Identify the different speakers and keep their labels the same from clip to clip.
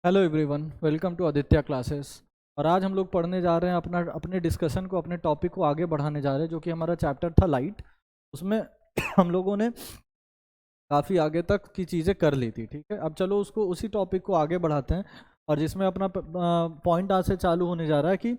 Speaker 1: Hello everyone, welcome to Aditya classes. और आज हम लोग पढ़ने जा रहे हैं अपने डिस्कशन को, अपने टॉपिक को आगे बढ़ाने जा रहे हैं, जो कि हमारा चैप्टर था लाइट। उसमें हम लोगों ने काफ़ी आगे तक की चीज़ें कर ली थी। ठीक है, अब चलो उसी टॉपिक को आगे बढ़ाते हैं। और जिसमें अपना पॉइंट आज से चालू होने जा रहा है कि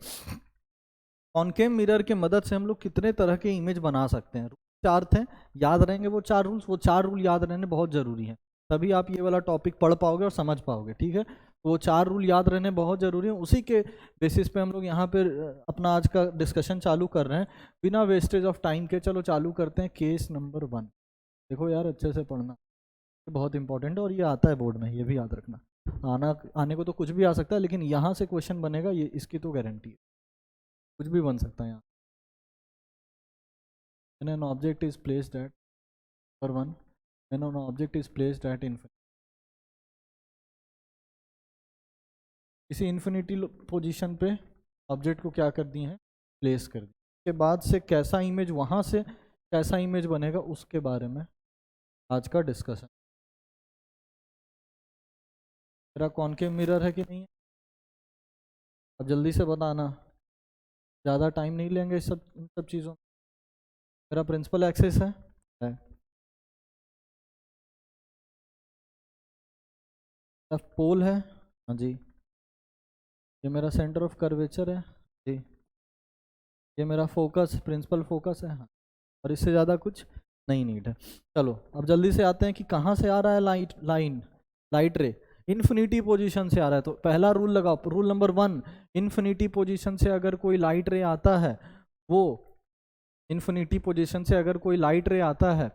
Speaker 1: कॉनकेव मिरर के मदद से हम लोग कितने तरह के इमेज बना सकते हैं। चार थे, याद रहेंगे वो चार रूल्स। वो चार रूल याद रहने बहुत ज़रूरी है, तभी आप ये वाला टॉपिक पढ़ पाओगे और समझ पाओगे। ठीक है, तो वो चार रूल याद रहने बहुत ज़रूरी है। उसी के बेसिस पे हम लोग यहाँ पे अपना आज का डिस्कशन चालू कर रहे हैं बिना वेस्टेज ऑफ टाइम के। चलो चालू करते हैं। Case number 1। देखो यार, अच्छे से पढ़ना, ये बहुत इंपॉर्टेंट है और ये आता है बोर्ड में, ये भी याद रखना। आने को तो कुछ भी आ सकता है, लेकिन यहाँ से क्वेश्चन बनेगा, ये इसकी तो गारंटी है। कुछ भी बन सकता है यहाँ। When an object is placed at number 1, when an object is placed at infinity, किसी इन्फिनिटी पोजीशन पे ऑब्जेक्ट को क्या कर दिए हैं, प्लेस कर दिए। के बाद से कैसा इमेज, वहाँ से कैसा इमेज बनेगा, उसके बारे में आज का डिस्कशन। मेरा कॉनकेव मिरर है कि नहीं है, अब जल्दी से बताना, ज़्यादा टाइम नहीं लेंगे इन सब चीज़ों। मेरा प्रिंसिपल एक्सिस है। पोल है, हाँ जी। ये मेरा सेंटर ऑफ कर्वेचर है जी। ये मेरा फोकस, प्रिंसिपल फोकस है, हाँ। और इससे ज़्यादा कुछ नहीं नीड है। चलो अब जल्दी से आते हैं कि कहाँ से आ रहा है लाइट रे। इन्फिनिटी पोजीशन से आ रहा है। तो पहला रूल लगाओ, रूल नंबर 1। इन्फिनिटी पोजीशन से अगर कोई लाइट रे आता है, वो इन्फिनिटी पोजीशन से अगर कोई लाइट रे आता है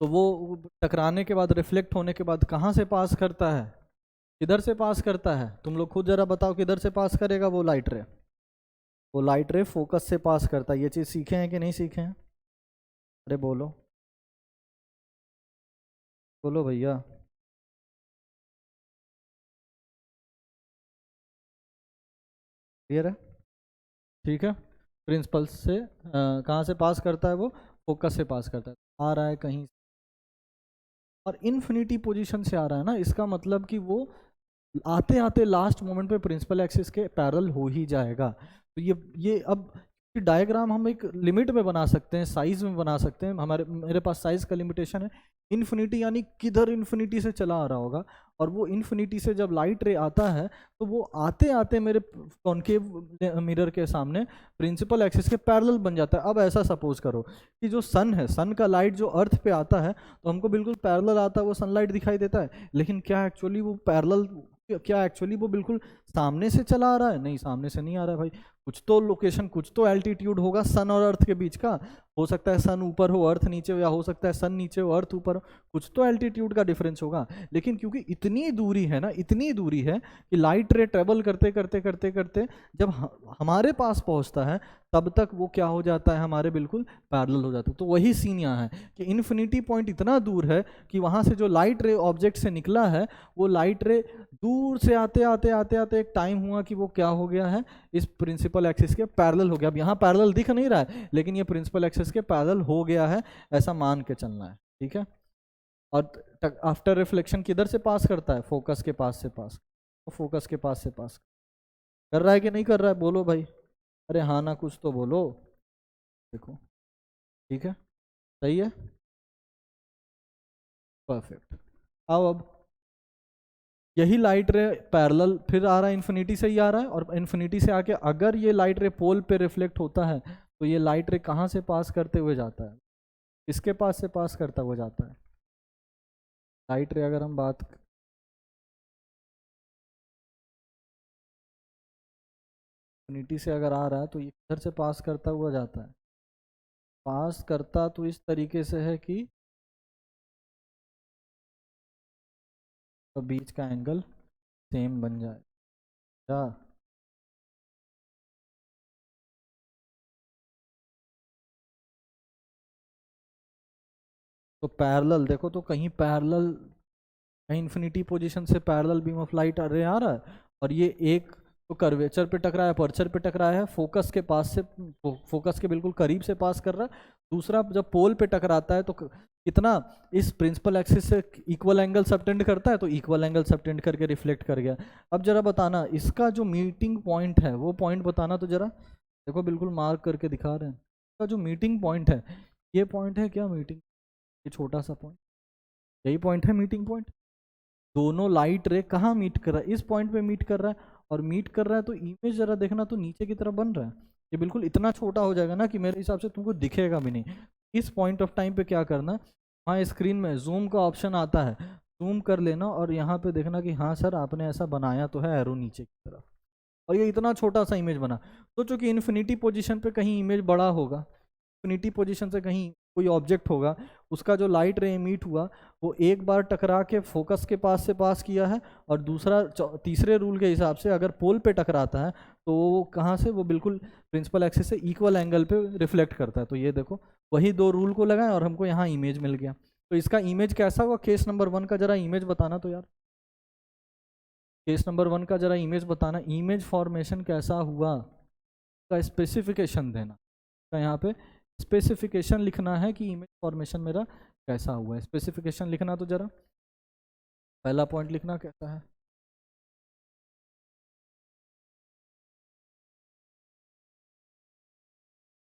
Speaker 1: तो वो टकराने के बाद, रिफ्लेक्ट होने के बाद कहाँ से पास करता है, किधर से पास करता है? तुम लोग खुद जरा बताओ, किधर से पास करेगा वो लाइट रे? वो लाइट रे फोकस से पास करता है। ये चीज़ सीखे हैं कि नहीं सीखे हैं? अरे बोलो बोलो भैया। क्लियर है? ठीक है। प्रिंसिपल से कहाँ से पास करता है वो? फोकस से पास करता है। आ रहा है कहीं और इन्फिनिटी पोजीशन से आ रहा है ना, इसका मतलब कि वो आते आते लास्ट मोमेंट पे प्रिंसिपल एक्सिस के पैरेलल हो ही जाएगा। तो ये अब डायग्राम हम एक लिमिट में बना सकते हैं, साइज में बना सकते हैं। मेरे पास साइज का लिमिटेशन है इन्फिनिटी, यानी किधर इन्फिनिटी से चला आ रहा होगा। और वो इन्फिनिटी से जब लाइट रे आता है तो वो आते आते मेरे कॉनकेव मिरर के सामने प्रिंसिपल एक्सिस के पैरेलल बन जाता है। अब ऐसा सपोज करो कि जो सन है, सन का लाइट जो अर्थ पे आता है तो हमको बिल्कुल पैरेलल आता है, वो सनलाइट दिखाई देता है। लेकिन क्या एक्चुअली वो पैरेलल, क्या एक्चुअली वो बिल्कुल सामने से चला आ रहा है? नहीं, सामने से नहीं आ रहा है भाई। कुछ तो लोकेशन, कुछ तो एल्टीट्यूड होगा सन और अर्थ के बीच का। हो सकता है सन ऊपर हो, अर्थ नीचे हो, या हो सकता है सन नीचे हो, अर्थ ऊपर हो। कुछ तो एल्टीट्यूड का डिफरेंस होगा। लेकिन क्योंकि इतनी दूरी है ना, इतनी दूरी है कि लाइट रे ट्रेवल करते करते करते करते जब हमारे पास पहुंचता है, तब तक वो क्या हो जाता है, हमारे बिल्कुल पैरेलल हो जाता है। तो वही सीन यहाँ है कि इन्फिनिटी पॉइंट इतना दूर है कि वहाँ से जो लाइट रे ऑब्जेक्ट से निकला है, वो लाइट रे दूर से आते आते आते आते एक टाइम हुआ कि वो क्या हो गया है, इस प्रिंसिपल एक्सिस के पैरेलल हो गया। अब यहाँ पैरेलल दिख नहीं रहा है, लेकिन ये प्रिंसिपल एक्सिस के पैरेलल हो गया है, ऐसा मान के चलना है। ठीक है। और आफ्टर रिफ्लेक्शन किधर से पास करता है? फोकस के पास से पास। तो फोकस के पास से पास कर रहा है कि नहीं कर रहा है? बोलो भाई। अरे हाँ ना, कुछ तो बोलो। देखो, ठीक है, सही है, परफेक्ट। आओ अब, यही लाइट रे पैरेलल फिर आ रहा है, इन्फिनिटी से ही आ रहा है। और इन्फिनिटी से आके अगर ये लाइट रे पोल पे रिफ्लेक्ट होता है तो ये लाइट रे कहाँ से पास करते हुए जाता है? किसके पास से पास करता हुआ जाता है? लाइट रे अगर हम बात, इन्फिनिटी से अगर आ रहा है तो ये किधर से पास करता हुआ जाता है? पास करता तो इस तरीके से है कि तो बीच का एंगल सेम बन जाए क्या? तो पैरेलल देखो, तो कहीं पैरेलल, कहीं इन्फिनिटी पोजीशन से पैरेलल बीम ऑफ लाइट अरे आ रहा है। और ये एक तो कर्वेचर पे टकराया, अपर्चर पे टकराया है, फोकस के पास से, फोकस के बिल्कुल करीब से पास कर रहा है। दूसरा जब पोल पे टकराता है तो कितना इस प्रिंसिपल एक्सिस से इक्वल एंगल सबटेंड करता है, तो इक्वल एंगल सबटेंड करके रिफ्लेक्ट कर गया। अब जरा बताना इसका जो मीटिंग पॉइंट है वो पॉइंट बताना, तो जरा देखो बिल्कुल मार्क करके दिखा रहे हैं। इसका जो मीटिंग पॉइंट है, ये पॉइंट है क्या मीटिंग, ये छोटा सा पॉइंट, यही पॉइंट है मीटिंग पॉइंट। दोनों लाइट रे कहाँ मीट कर रहा है, इस पॉइंट पे मीट कर रहा है, और मीट कर रहा है तो इमेज जरा देखना तो नीचे की तरफ बन रहा है। ये बिल्कुल इतना छोटा हो जाएगा ना कि मेरे हिसाब से तुमको दिखेगा भी नहीं। इस पॉइंट ऑफ टाइम पे क्या करना, हाँ स्क्रीन में जूम का ऑप्शन आता है, जूम कर लेना और यहाँ पे देखना कि हाँ सर आपने ऐसा बनाया तो है एरो नीचे की तरफ, और ये इतना छोटा सा इमेज बना। तो चूंकि इन्फिनिटी पोजीशन पे कहीं इमेज बड़ा होगा, इन्फिनिटी पोजीशन से कहीं कोई ऑब्जेक्ट होगा, उसका जो लाइट रे एमिट हुआ वो एक बार टकरा के फोकस के पास से पास किया है, और दूसरा तीसरे रूल के हिसाब से अगर पोल पे टकराता है तो वो कहाँ से, वो बिल्कुल प्रिंसिपल एक्सिस से इक्वल एंगल पे रिफ्लेक्ट करता है। तो ये देखो वही दो रूल को लगाए और हमको यहाँ इमेज मिल गया। तो इसका इमेज कैसा हुआ, केस नंबर 1 का जरा इमेज बताना तो यार, केस नंबर 1 का जरा इमेज बताना, इमेज फॉर्मेशन कैसा हुआ का स्पेसिफिकेशन देना। तो यहाँ पे स्पेसिफिकेशन लिखना है कि इमेज फॉर्मेशन मेरा कैसा हुआ है, स्पेसिफिकेशन लिखना तो जरा पहला पॉइंट लिखना कैसा है,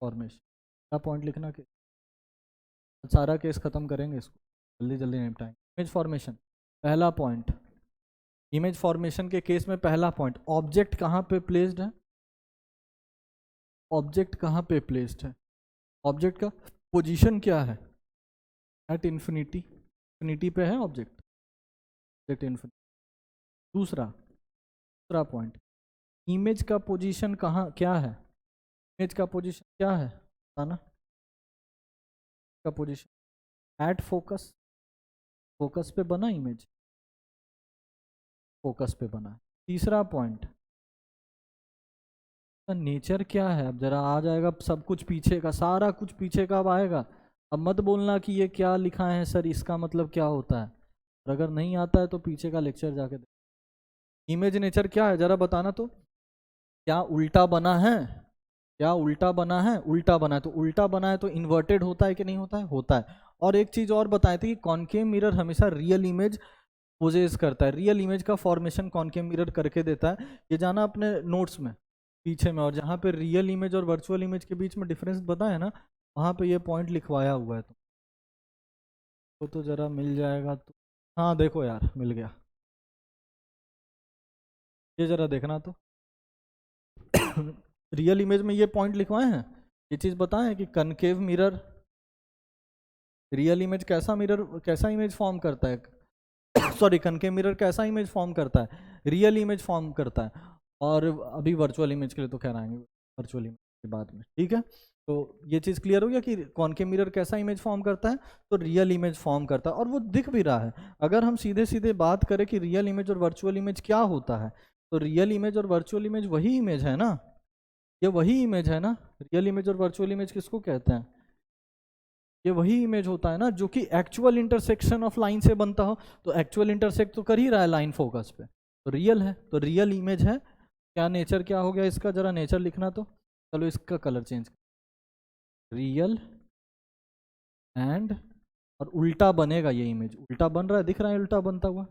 Speaker 1: फॉर्मेशन पहला पॉइंट लिखना कि सारा केस खत्म करेंगे इसको, जल्दी जल्दी निपटाएंगे। इमेज फॉर्मेशन पहला पॉइंट, इमेज फॉर्मेशन के केस में पहला पॉइंट, ऑब्जेक्ट कहाँ पे प्लेस्ड है, ऑब्जेक्ट कहाँ पे प्लेस्ड है, ऑब्जेक्ट का पोजीशन क्या है, एट इन्फिनिटी, इन्फिनिटी पे है ऑब्जेक्ट, ऑब्जेक्ट इन्फिनिटी। दूसरा दूसरा पॉइंट, इमेज का पोजीशन कहाँ क्या है, इमेज का पोजीशन क्या है बताना, का पोजीशन एट फोकस, फोकस पे बना इमेज, फोकस पे बना। तीसरा पॉइंट, नेचर क्या है, अब जरा आ जाएगा सब कुछ पीछे का, सारा कुछ पीछे का अब आएगा। अब मत बोलना कि ये क्या लिखा है सर इसका मतलब क्या होता है, और अगर नहीं आता है तो पीछे का लेक्चर जाके इमेज नेचर क्या है जरा बताना तो, क्या उल्टा बना है, क्या उल्टा बना है, उल्टा बना है, तो उल्टा बना है तो इन्वर्टेड होता है कि नहीं होता है, होता है। और एक चीज और बताए थे कि कॉनकेव मिरर हमेशा रियल इमेज पोजेस करता है, रियल इमेज का फॉर्मेशन कॉनकेव मिरर करके देता है, ये जाना अपने नोट्स में पीछे में, और जहाँ पे रियल इमेज और वर्चुअल इमेज के बीच में डिफरेंस बताया ना, वहाँ पे ये पॉइंट लिखवाया हुआ है। तो जरा मिल जाएगा तो, हाँ देखो यार मिल गया, ये जरा देखना तो रियल इमेज में ये पॉइंट लिखवाए हैं, ये चीज़ बताएं कि कनकेव मिरर, रियल इमेज कैसा मिरर कैसा इमेज फॉर्म करता है सॉरी कनकेव मिरर कैसा इमेज फॉर्म करता है, रियल इमेज फॉर्म करता है। और अभी वर्चुअल इमेज के लिए तो खैर आएंगे वर्चुअल इमेज के बाद में, ठीक है। तो ये चीज़ क्लियर हो गया कि कॉनकेव मिरर कैसा इमेज फॉर्म करता है, तो रियल इमेज फॉर्म करता है, और वो दिख भी रहा है। अगर हम सीधे सीधे बात करें कि रियल इमेज और वर्चुअल इमेज क्या होता है, तो रियल इमेज और वर्चुअल इमेज वही इमेज है ना, ये वही इमेज है ना, रियल इमेज और वर्चुअल इमेज किसको कहते हैं, ये वही इमेज होता है ना जो कि एक्चुअल इंटरसेक्शन ऑफ लाइन से बनता हो। तो एक्चुअल इंटरसेक्ट तो कर ही रहा है लाइन फोकस पे, तो रियल है, तो रियल इमेज है। क्या नेचर क्या हो गया इसका, जरा नेचर लिखना तो, चलो इसका कलर चेंज, रियल एंड, और उल्टा बनेगा ये इमेज, उल्टा बन रहा है, दिख रहा है उल्टा बनता हुआ,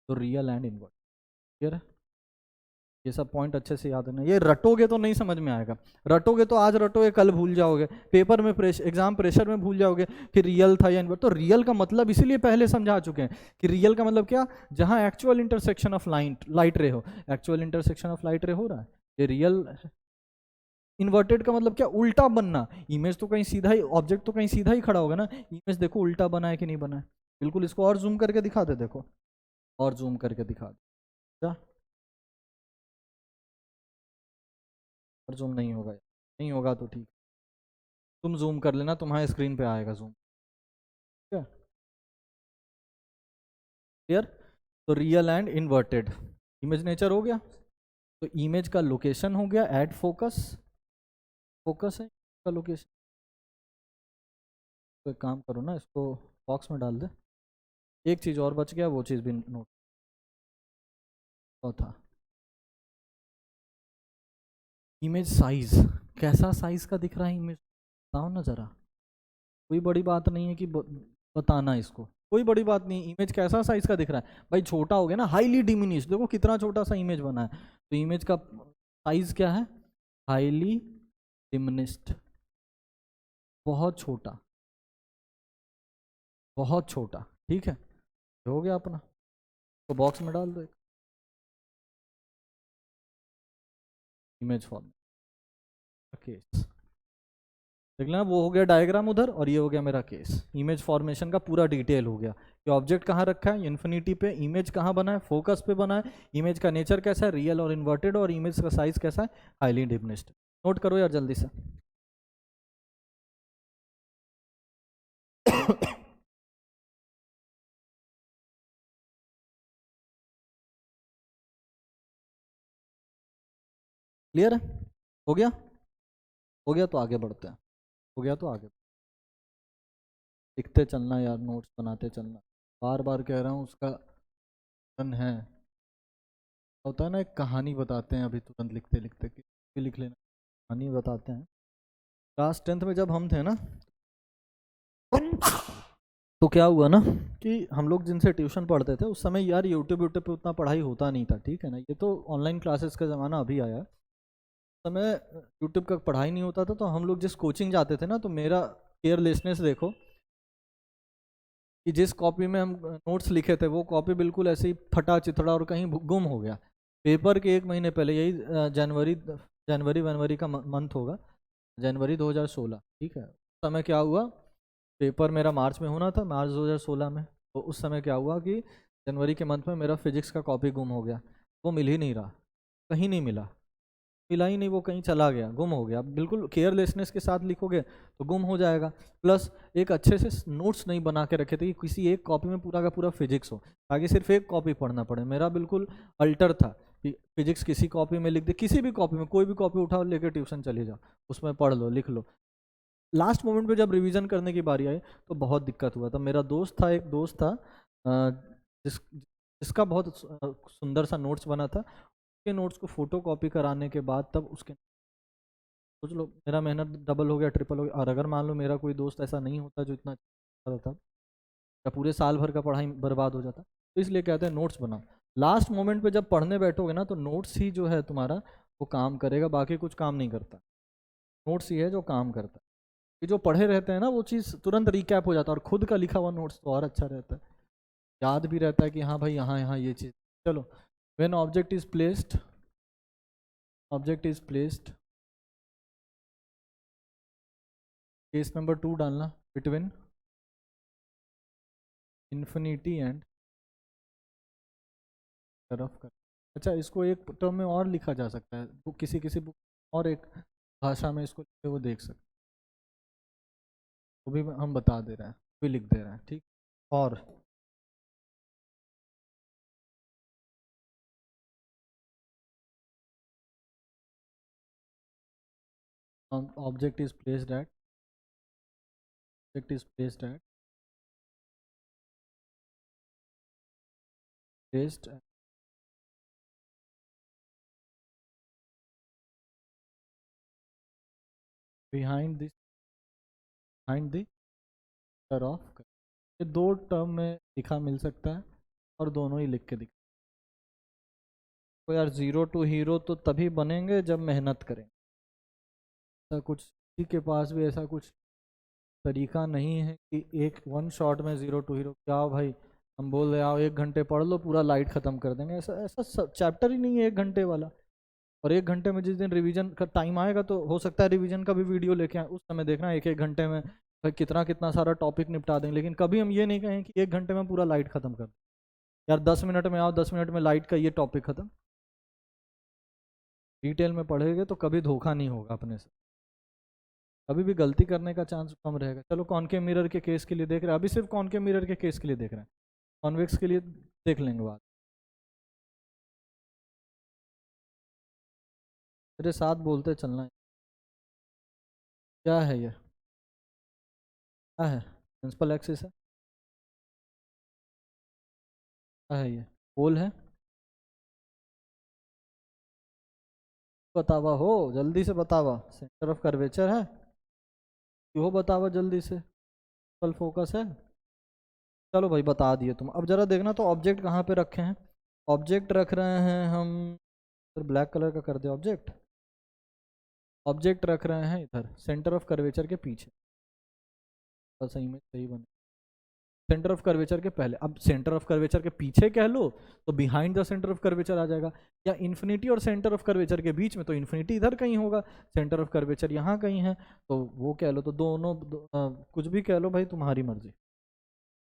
Speaker 1: तो रियल एंड इनवर्ट, क्लियर है। ये सब पॉइंट अच्छे से याद रखना, ये रटोगे तो नहीं समझ में आएगा, रटोगे तो आज रटोगे कल भूल जाओगे, पेपर में एग्जाम प्रेशर में भूल जाओगे कि रियल था या इनवर्ट। तो रियल का मतलब इसीलिए पहले समझा चुके हैं कि रियल का मतलब क्या, जहां एक्चुअल इंटरसेक्शन ऑफ लाइट रे हो, एक्चुअल इंटरसेक्शन ऑफ लाइट रे हो रहा है, ये रियल। इन्वर्टेड का मतलब क्या, उल्टा बनना, इमेज तो कहीं सीधा ही, ऑब्जेक्ट तो कहीं सीधा ही खड़ा होगा ना, इमेज देखो उल्टा बना है कि नहीं बना है, बिल्कुल इसको और जूम करके दिखा दे, देखो और जूम करके दिखा दे, और जूम नहीं होगा, नहीं होगा तो ठीक, तुम जूम कर लेना, तुम्हारे स्क्रीन पे आएगा जूम, ठीक है क्लियर। तो real and inverted, image nature हो गया, तो इमेज का लोकेशन हो गया एट फोकस, फोकस है का लोकेशन। तो एक काम करो ना, इसको बॉक्स में डाल दे, एक चीज़ और बच गया, वो चीज़ भी नोट था, इमेज साइज, कैसा साइज का दिख रहा है इमेज, बताओ ना जरा, कोई बड़ी बात नहीं है कि बताना इसको, कोई बड़ी बात नहीं। इमेज कैसा साइज का दिख रहा है भाई, छोटा हो गया ना, हाईली डिमिनिश, देखो कितना छोटा सा इमेज बना है। तो इमेज का साइज क्या है, हाईली डिमिनिश्ड, बहुत छोटा, बहुत छोटा, ठीक है। हो गया अपना, तो बॉक्स में डाल दो इमेज फॉर्म केस, देख लेना। वो हो गया डायग्राम उधर, और ये हो गया मेरा केस। इमेज फॉर्मेशन का पूरा डिटेल हो गया कि ऑब्जेक्ट कहाँ रखा है, इन्फिनिटी पे, इमेज कहाँ बना है, फोकस पे बना है, इमेज का नेचर कैसा है, रियल और इन्वर्टेड, और इमेज का साइज कैसा है, हाईली डिमिनिश्ड। नोट करो यार जल्दी से। क्लियर है, हो गया, हो गया तो आगे बढ़ते हैं, हो गया तो आगे लिखते चलना यार, नोट्स बनाते चलना, बार बार कह रहा हूँ उसका फन है। होता है ना, एक कहानी बताते हैं अभी तुरंत लिखते लिखते कि भी लिख लेना, कहानी बताते हैं। क्लास 10th में जब हम थे ना, तो क्या हुआ ना कि हम लोग जिनसे ट्यूशन पढ़ते थे उस समय यार यूट्यूब यूट्यूब पे उतना पढ़ाई होता नहीं था, ठीक है ना, ये तो ऑनलाइन क्लासेस का ज़माना अभी आया है। उस समय यूट्यूब का पढ़ाई नहीं होता था, तो हम लोग जिस कोचिंग जाते थे ना, तो मेरा केयरलेसनेस देखो कि जिस कॉपी में हम नोट्स लिखे थे वो कॉपी बिल्कुल ऐसे ही फटा चिथड़ा और कहीं गुम हो गया। पेपर के 1 महीने पहले, यही जनवरी जनवरी जनवरी का मंथ होगा, जनवरी 2016, ठीक है। उस समय क्या हुआ, पेपर मेरा मार्च में होना था, मार्च 2016 में। तो उस समय क्या हुआ कि जनवरी के मंथ में मेरा फिजिक्स का कॉपी गुम हो गया, वो मिल ही नहीं रहा, कहीं नहीं मिला, मिला ही नहीं, वो कहीं चला गया, गुम हो गया। बिल्कुल केयरलेसनेस के साथ लिखोगे तो गुम हो जाएगा। प्लस एक अच्छे से नोट्स नहीं बना के रखे थे कि किसी एक कॉपी में पूरा का पूरा फिजिक्स हो, ताकि सिर्फ एक कॉपी पढ़ना पड़े। मेरा बिल्कुल अल्टर था कि फिजिक्स किसी कॉपी में लिख दे, किसी भी कॉपी में, कोई भी कॉपी उठाओ लेके ट्यूशन चले जाओ, उसमें पढ़ लो लिख लो। लास्ट मोमेंट पे जब रिवीजन करने की बारी आई तो बहुत दिक्कत हुआ था। मेरा दोस्त था, एक दोस्त था जिसका बहुत सुंदर सा नोट्स बना था, उसके नोट्स को फोटो कॉपी कराने के बाद तब उसके, सोच लो मेरा मेहनत डबल हो गया, ट्रिपल हो गया। और अगर मान लो मेरा कोई दोस्त ऐसा नहीं होता जो इतना अच्छा था, या पूरे साल भर का पढ़ाई बर्बाद हो जाता। तो इसलिए कहते हैं नोट्स बनाओ, लास्ट मोमेंट पे जब पढ़ने बैठोगे ना तो नोट्स ही जो है तुम्हारा वो काम करेगा, बाकी कुछ काम नहीं करता। नोट्स ही है जो काम करता है, कि जो पढ़े रहते हैं ना वो चीज़ तुरंत रिकैप हो जाता है, और खुद का लिखा हुआ नोट्स तो और अच्छा रहता है, याद भी रहता है कि हाँ भाई यहाँ यहाँ ये चीज़। चलो, when object is placed, case number 2 डालना, बिटवीन इन्फिनिटी एंड तरफ कर। अच्छा, इसको एक टर्म में और लिखा जा सकता है, वो किसी किसी बुक और एक भाषा में इसको लिखे वो देख सकते, वो भी हम बता दे रहे हैं, वो भी लिख दे रहे हैं, ठीक। और object is placed at, object is placed at, placed behind this, behind the of. ये दो टर्म में लिखा मिल सकता है, और दोनों ही लिख के दिखा। तो यार जीरो टू हीरो तो तभी बनेंगे जब मेहनत करें, ऐसा कुछ किसी के पास भी ऐसा कुछ तरीका नहीं है कि एक वन शॉट में जीरो टू हीरो। क्या भाई, हम बोल रहे आओ 1 घंटे पढ़ लो पूरा लाइट ख़त्म कर देंगे, ऐसा ऐसा चैप्टर ही नहीं है 1 घंटे वाला। और 1 घंटे में जिस दिन रिवीजन का टाइम आएगा तो हो सकता है रिवीजन का भी वीडियो लेके आए, उस समय देखना 1 1 घंटे में भाई कितना कितना सारा टॉपिक निपटा देंगे। लेकिन कभी हम ये नहीं कहें कि 1 घंटे में पूरा लाइट ख़त्म कर दें। यार 10 मिनट में आओ, 10 मिनट में लाइट का ये टॉपिक ख़त्म। डिटेल में पढ़ेंगे तो कभी धोखा नहीं होगा अपने से, कभी भी गलती करने का चांस कम रहेगा। चलो कॉनकेव मिरर के केस के लिए देख रहे हैं, अभी सिर्फ कॉनकेव मिरर के केस के लिए देख रहे हैं, कॉन्वेक्स के लिए देख लेंगे बात। मेरे साथ बोलते चलना है। क्या है ये, क्या है, प्रिंसिपल एक्सिस है, क्या है ये, पोल है, बतावा हो जल्दी से बतावा, सेंटर ऑफ कर्वेचर है, क्यों बतावा जल्दी से। प्रिंसिपल फोकस है। चलो भाई बता दिए तुम। अब जरा देखना तो ऑब्जेक्ट कहाँ पे रखे हैं। ऑब्जेक्ट रख रहे हैं हम, फिर ब्लैक कलर का कर दे ऑब्जेक्ट। ऑब्जेक्ट रख रहे हैं इधर सेंटर ऑफ कर्वेचर के पीछे। बस इमेज सही बने, सेंटर ऑफ कर्वेचर के पहले। अब सेंटर ऑफ कर्वेचर के पीछे कह लो तो behind the centre of curvature आ जाएगा, या इन्फिनिटी और सेंटर ऑफ कर्वेचर के बीच में तो इन्फिनिटी इधर कहीं होगा, सेंटर ऑफ कर्वेचर यहाँ कहीं है, तो वो कह लो। तो दोनों कुछ भी कह लो भाई, तुम्हारी मर्जी।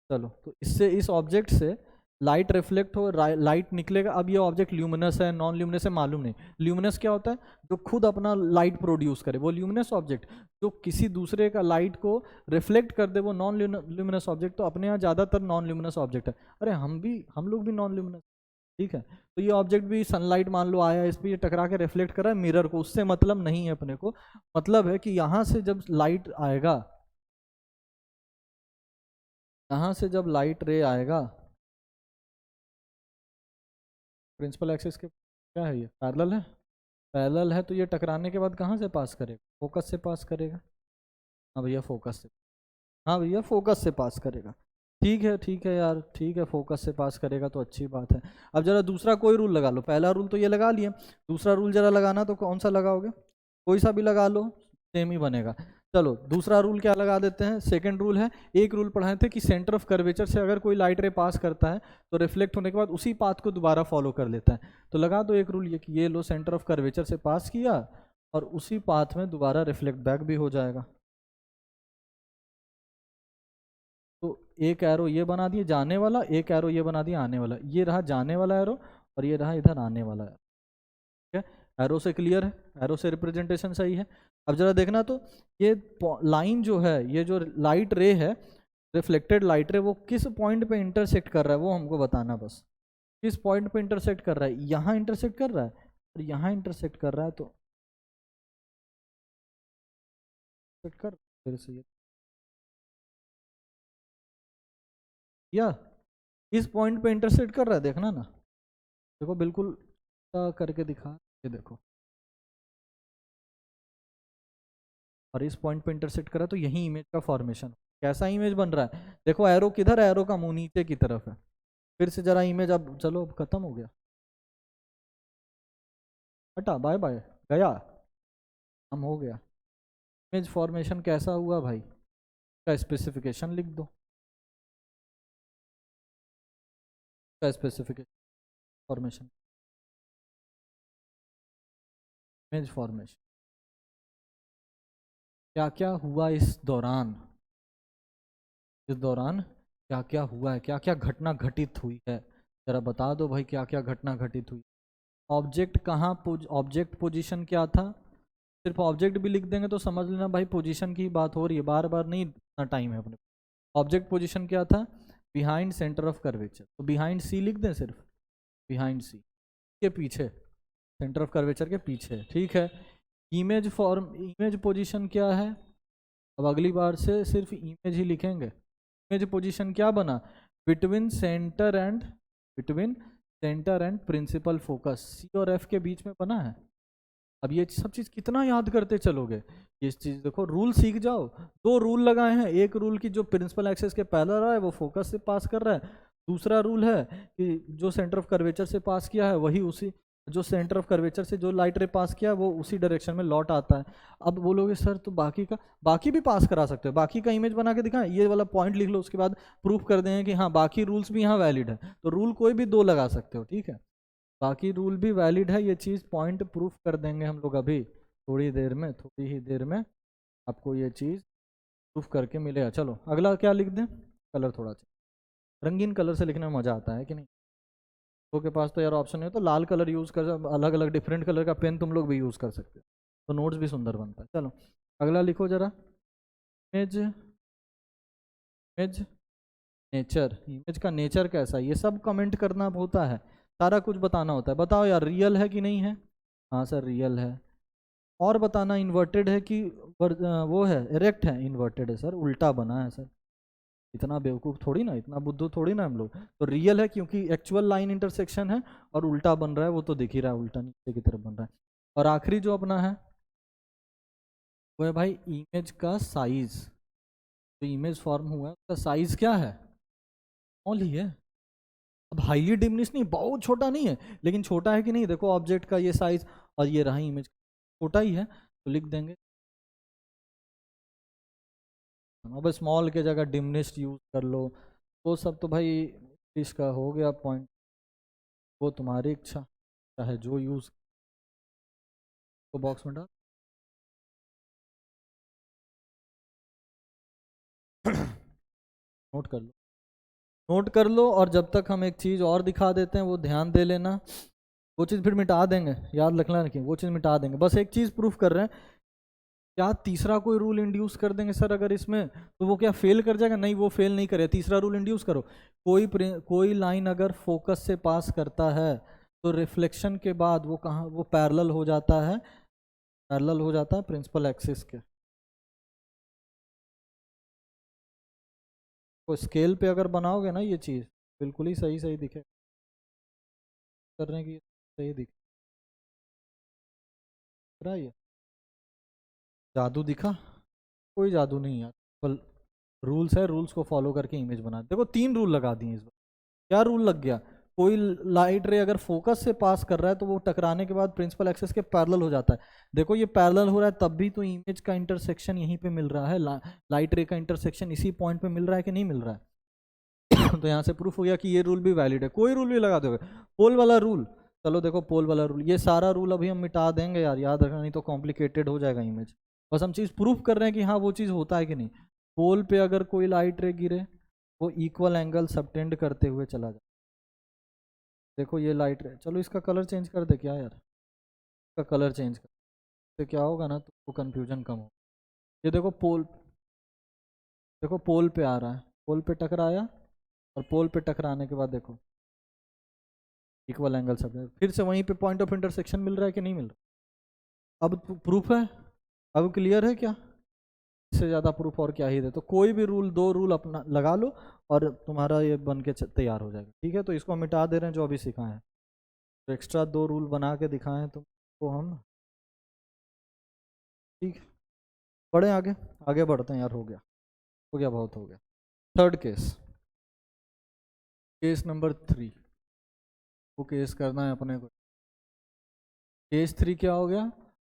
Speaker 1: चलो तो इससे, इस ऑब्जेक्ट से लाइट रिफ्लेक्ट हो, लाइट निकलेगा। अब ये ऑब्जेक्ट ल्यूमिनस है नॉन ल्यूमिनस है मालूम नहीं। ल्यूमिनस क्या होता है? जो खुद अपना लाइट प्रोड्यूस करे, वो ल्यूमिनस ऑब्जेक्ट। जो किसी दूसरे का लाइट को रिफ्लेक्ट कर दे, वो नॉन ल्यूमिनस ऑब्जेक्ट। तो अपने यहाँ ज़्यादातर नॉन ल्यूमिनस ऑब्जेक्ट है। अरे हम लोग भी नॉन ल्यूमिनस, ठीक है। तो ये ऑब्जेक्ट भी सनलाइट मान लो आया, इस पर ये टकरा के रिफ्लेक्ट कर रहा है मिरर को, उससे मतलब नहीं है अपने को। मतलब है कि यहाँ से जब लाइट आएगा, यहाँ से जब लाइट रे आएगा, प्रिंसिपल एक्सिस के क्या है, ये पैरेलल है। पैरेलल है तो ये टकराने के बाद कहाँ से पास करेगा? फोकस से पास करेगा। हाँ भैया फोकस से, हाँ भैया फोकस से पास करेगा। ठीक है यार, ठीक है, फोकस से पास करेगा तो अच्छी बात है। अब जरा दूसरा कोई रूल लगा लो। पहला रूल तो ये लगा लिए, दूसरा रूल जरा लगाना तो कौन सा लगाओगे? कोई सा भी लगा लो, सेम ही बनेगा। चलो दूसरा रूल क्या लगा देते हैं। सेकंड रूल है, एक रूल पढ़ाए थे कि सेंटर ऑफ कर्वेचर से अगर कोई लाइट रे पास करता है तो रिफ्लेक्ट होने के बाद उसी पाथ को दोबारा फॉलो कर लेता है। तो लगा दो एक रूल ये कि ये लो, सेंटर ऑफ कर्वेचर से पास किया और उसी पाथ में दोबारा रिफ्लेक्ट बैक भी हो जाएगा। तो एक एरो ये बना दिए जाने वाला, एक एरो ये बना दिया आने वाला। ये रहा जाने वाला एरो और ये रहा इधर आने वाला एरो। ठीक है, एरो से क्लियर है, एरो से रिप्रेजेंटेशन सही है। अब जरा देखना तो ये लाइन जो है, ये जो लाइट रे है, रिफ्लेक्टेड लाइट रे, वो किस पॉइंट पे इंटरसेक्ट कर रहा है वो हमको बताना बस। किस पॉइंट पे इंटरसेक्ट कर रहा है? यहाँ इंटरसेक्ट कर रहा है और यहाँ इंटरसेक्ट कर रहा है, तो कर फिर से ये, या इस पॉइंट पे इंटरसेक्ट कर रहा है, देखना ना। देखो बिल्कुल करके दिखा, ये देखो, और इस पॉइंट पे इंटरसेक्ट करा तो यही इमेज का फॉर्मेशन। कैसा इमेज बन रहा है? देखो एरो किधर है? एरो का मुंह नीचे की तरफ है। फिर से जरा इमेज, अब चलो अब खत्म हो गया, हटा, बाय बाय, गया, हम हो गया। इमेज फॉर्मेशन कैसा हुआ भाई, का स्पेसिफिकेशन लिख दो, का स्पेसिफिकेशन फॉर्मेशन, इमेज फॉर्मेशन क्या क्या हुआ इस दौरान, इस दौरान क्या क्या हुआ है, क्या क्या घटना घटित हुई है, जरा बता दो भाई क्या क्या घटना घटित हुई। ऑब्जेक्ट कहाँ, ऑब्जेक्ट पोजीशन क्या था? सिर्फ ऑब्जेक्ट भी लिख देंगे तो समझ लेना भाई पोजीशन की बात हो रही है, बार बार नहीं, इतना टाइम है अपने। ऑब्जेक्ट पोजीशन क्या था? Behind centre of curvature. तो बिहाइंड सी लिख दें सिर्फ, बिहाइंड सी के पीछे, सेंटर ऑफ कर्वेचर के पीछे, ठीक है। इमेज फॉर्म, इमेज पोजीशन क्या है? अब अगली बार से सिर्फ इमेज ही लिखेंगे। इमेज पोजीशन क्या बना? Between centre and, between centre and principal focus, C और एफ के बीच में बना है। अब ये सब चीज़ कितना याद करते चलोगे? ये चीज़ देखो, रूल सीख जाओ। दो रूल लगाए हैं, एक रूल की जो प्रिंसिपल एक्सेस के पहला रहा है वो फोकस से पास कर रहा है। दूसरा रूल है कि जो सेंटर ऑफ कर्वेचर से पास किया है वही उसी, जो सेंटर ऑफ कर्वेचर से जो लाइट रे पास किया वो उसी डायरेक्शन में लौट आता है। अब बोलोगे सर तो बाकी का, बाकी भी पास करा सकते हो, बाकी का इमेज बना के दिखाएं, ये वाला पॉइंट लिख लो, उसके बाद प्रूफ कर दें कि हाँ बाकी रूल्स भी यहाँ वैलिड है। तो रूल कोई भी दो लगा सकते हो, ठीक है, बाकी रूल भी वैलिड है। ये चीज़ पॉइंट प्रूफ कर देंगे हम लोग अभी थोड़ी देर में, थोड़ी ही देर में आपको ये चीज़ प्रूफ करके मिलेगा। चलो अगला क्या लिख दें? कलर थोड़ा सा रंगीन कलर से लिखने में मज़ा आता है कि नहीं? तो के पास तो यार ऑप्शन नहीं है तो लाल कलर यूज़ कर, अलग अलग डिफरेंट कलर का पेन तुम लोग भी यूज़ कर सकते हो, तो नोट्स भी सुंदर बनता है। चलो अगला लिखो जरा, इमेज, इमेज नेचर। इमेज का नेचर कैसा है ये सब कमेंट करना होता है, सारा कुछ बताना होता है। बताओ यार रियल है कि नहीं है? हाँ सर रियल है। और बताना इन्वर्टेड है कि वो है इरेक्ट है? इन्वर्टेड है सर, उल्टा बना है सर। इतना बेवकूफ़ थोड़ी ना, इतना बुद्धू थोड़ी ना हम लोग। तो रियल है क्योंकि एक्चुअल लाइन इंटरसेक्शन है, और उल्टा बन रहा है वो तो दिख ही रहा है, उल्टा नीचे की तरफ बन रहा है। और आखिरी जो अपना है वो है भाई इमेज का साइज। जो इमेज फॉर्म हुआ है उसका साइज क्या है, स्मॉल ही है। अब हाईली डिमिनिश नहीं, बहुत छोटा नहीं है, लेकिन छोटा है कि नहीं, देखो ऑब्जेक्ट का ये साइज और ये रहा इमेज, छोटा ही है, तो लिख देंगे। अब स्मॉल के जगह डिमिनिश्ड यूज कर लो, वो सब तो भाई इसका हो गया पॉइंट, वो तुम्हारी इच्छा, चाहे जो यूज को बॉक्स में डाल। नोट कर लो, नोट कर लो, और जब तक हम एक चीज़ और दिखा देते हैं वो ध्यान दे लेना, वो चीज़ फिर मिटा देंगे, याद रखना कि वो चीज़ मिटा देंगे। बस एक चीज़ प्रूफ कर रहे हैं, क्या तीसरा कोई रूल इंड्यूस कर देंगे सर अगर इसमें, तो वो क्या फेल कर जाएगा? नहीं, वो फेल नहीं करे, तीसरा रूल इंड्यूस करो। कोई लाइन अगर फोकस से पास करता है तो रिफ्लेक्शन के बाद वो कहाँ, वो पैरेलल हो जाता है, पैरेलल हो जाता है प्रिंसिपल एक्सिस के। तो स्केल पे अगर बनाओगे ना ये चीज़ बिल्कुल ही सही सही दिखे, करने की सही दिख रहा है ये। जादू दिखा? कोई जादू नहीं यार, बल रूल्स है, रूल्स को फॉलो करके इमेज बना, देखो 3 रूल लगा दिए इस बार। क्या रूल लग गया? कोई लाइट रे अगर फोकस से पास कर रहा है तो वो टकराने के बाद प्रिंसिपल एक्सिस के पैरेलल हो जाता है। देखो ये पैरेलल हो रहा है तब भी तो इमेज का इंटरसेक्शन यहीं पे मिल रहा है, लाइट रे का इंटरसेक्शन इसी पॉइंट पे मिल रहा है कि नहीं मिल रहा है? तो यहाँ से प्रूफ हो गया कि ये रूल भी वैलिड है, कोई रूल भी लगा दोगे। पोल वाला रूल, चलो देखो पोल वाला रूल, ये सारा रूल अभी हम मिटा देंगे यार, याद रखना नहीं तो कॉम्प्लिकेटेड हो जाएगा इमेज। बस हम चीज़ प्रूफ कर रहे हैं कि हाँ वो चीज़ होता है कि नहीं। पोल पे अगर कोई लाइट रे गिरे वो इक्वल एंगल सबटेंड करते हुए चला जाए। देखो ये लाइट रे, चलो इसका कलर चेंज कर दे क्या यार, इसका कलर चेंज कर, तो क्या होगा ना, तो कन्फ्यूजन कम हो। ये देखो पोल, देखो पोल पे आ रहा है, पोल पे टकराया, और पोल पे टकराने के बाद देखो इक्वल एंगल सब, फिर से वहीं पे पॉइंट ऑफ इंटरसेक्शन मिल रहा है कि नहीं मिल रहा? अब प्रूफ है, अब क्लियर है क्या? इससे ज़्यादा प्रूफ और क्या ही दे, तो कोई भी रूल, 2 रूल अपना लगा लो और तुम्हारा ये बन के तैयार हो जाएगा। ठीक है, तो इसको मिटा दे रहे हैं जो अभी सिखाए हैं, तो एक्स्ट्रा 2 रूल बना के दिखाएं हैं तुमको हम। ठीक है, बढ़े आगे, आगे बढ़ते हैं यार, हो गया बहुत हो गया। थर्ड केस, केस नंबर 3, वो केस करना है अपने को। केस 3 क्या हो गया?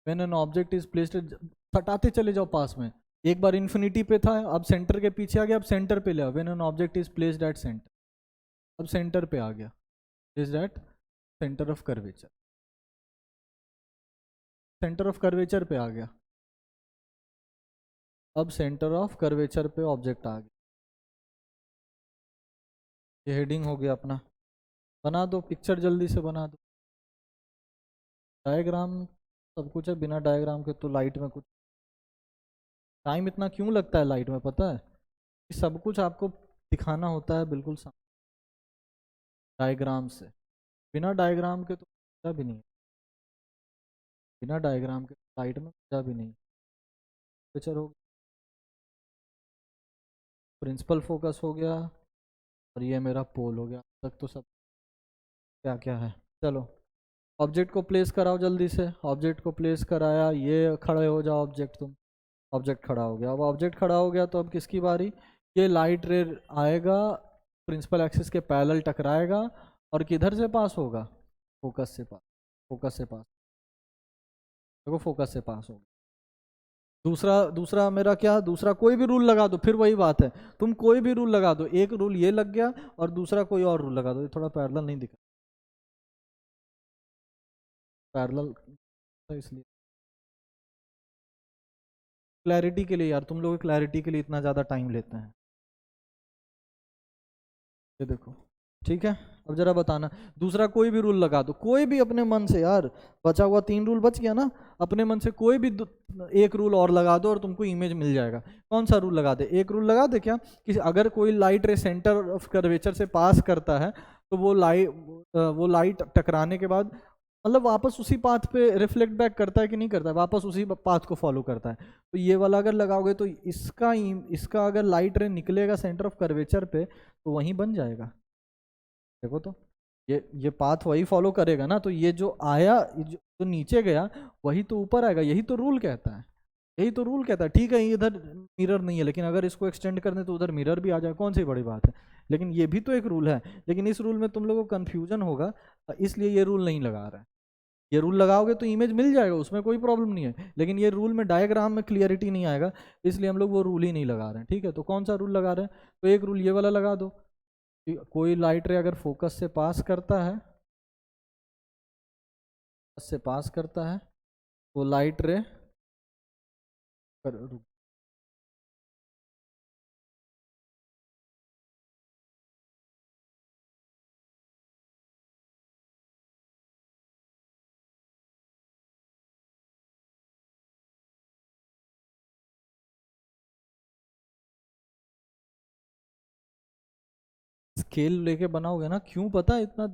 Speaker 1: When an object is placed, हटाते चले जाओ पास में, एक बार इन्फिनिटी पे था, अब सेंटर के पीछे आ गया, अब सेंटर पे ले आओ। When an object is placed at centre, अब सेंटर पे आ गया, placed at centre of curvature, centre of curvature पे आ गया, अब सेंटर ऑफ कर्वेचर पे ऑब्जेक्ट आ गया। ये हेडिंग हो गया अपना, बना दो पिक्चर, जल्दी से बना दो। डायग्राम सब कुछ है, बिना डायग्राम के तो लाइट में कुछ टाइम इतना क्यों लगता है लाइट में, पता है? कि सब कुछ आपको दिखाना होता है बिल्कुल डायग्राम से, बिना डायग्राम के तो मजा भी नहीं है, बिना डायग्राम के लाइट में मजा भी नहीं। पिक्चर हो, प्रिंसिपल फोकस हो गया, और ये मेरा पोल हो गया, तक तो सब क्या क्या है। चलो ऑब्जेक्ट को प्लेस कराओ जल्दी से, ऑब्जेक्ट को प्लेस कराया, ये खड़े हो जाओ ऑब्जेक्ट, तुम ऑब्जेक्ट खड़ा हो गया। अब ऑब्जेक्ट खड़ा हो गया तो अब किसकी बारी? ये लाइट रे आएगा, प्रिंसिपल एक्सिस के पैरेलल टकराएगा, और किधर से पास होगा? फोकस से पास, फोकस से पास, देखो फोकस से पास होगा। दूसरा दूसरा मेरा क्या, दूसरा कोई भी रूल लगा दो, फिर वही बात है, तुम कोई भी रूल लगा दो, एक रूल ये लग गया और दूसरा कोई और रूल लगा दो, ये थोड़ा पैरेलल नहीं दिखा, पैरेलल इसलिए क्लैरिटी के लिए यार, तुम लोग क्लैरिटी के लिए इतना ज़्यादा टाइम लेते हैं। ये देखो, ठीक है, अब जरा बताना, दूसरा कोई भी रूल लगा दो, कोई भी अपने मन से यार, बचा हुआ 3 रूल बच गया ना, अपने मन से कोई भी एक रूल और लगा दो और तुमको इमेज मिल जाएगा। कौन सा रूल लगा दे? एक रूल लगा दे क्या, कि अगर कोई लाइट रे सेंटर ऑफ कर्वेचर से पास करता है तो वो लाइट टकराने के बाद मतलब वापस उसी पाथ पे रिफ्लेक्ट बैक करता है कि नहीं करता है, वापस उसी पाथ को फॉलो करता है। तो ये वाला अगर लगाओगे तो इसका अगर लाइट रे निकलेगा सेंटर ऑफ कर्वेचर पे तो वहीं बन जाएगा। देखो तो ये पाथ वही फॉलो करेगा ना, तो ये जो आया, जो नीचे गया वही तो ऊपर आएगा, यही तो रूल कहता है। यही तो रूल कहता है। ठीक है इधर मिरर नहीं है, लेकिन अगर इसको एक्सटेंड कर दें तो उधर मिरर भी आ जाए, कौन सी बड़ी बात है। लेकिन ये भी तो एक रूल है, लेकिन इस रूल में तुम लोगों को कन्फ्यूजन होगा, इसलिए ये रूल नहीं लगा रहा है। ये रूल लगाओगे तो इमेज मिल जाएगा, उसमें कोई प्रॉब्लम नहीं है, लेकिन ये रूल में डायग्राम में क्लियरिटी नहीं आएगा, इसलिए हम लोग वो रूल ही नहीं लगा रहे हैं। ठीक है, तो कौन सा रूल लगा रहे हैं, तो एक रूल ये वाला लगा दो कि कोई लाइट रे अगर फोकस से पास करता है, वो लाइट रे स्केल लेके बनाओगे ना, क्यों पता है इतना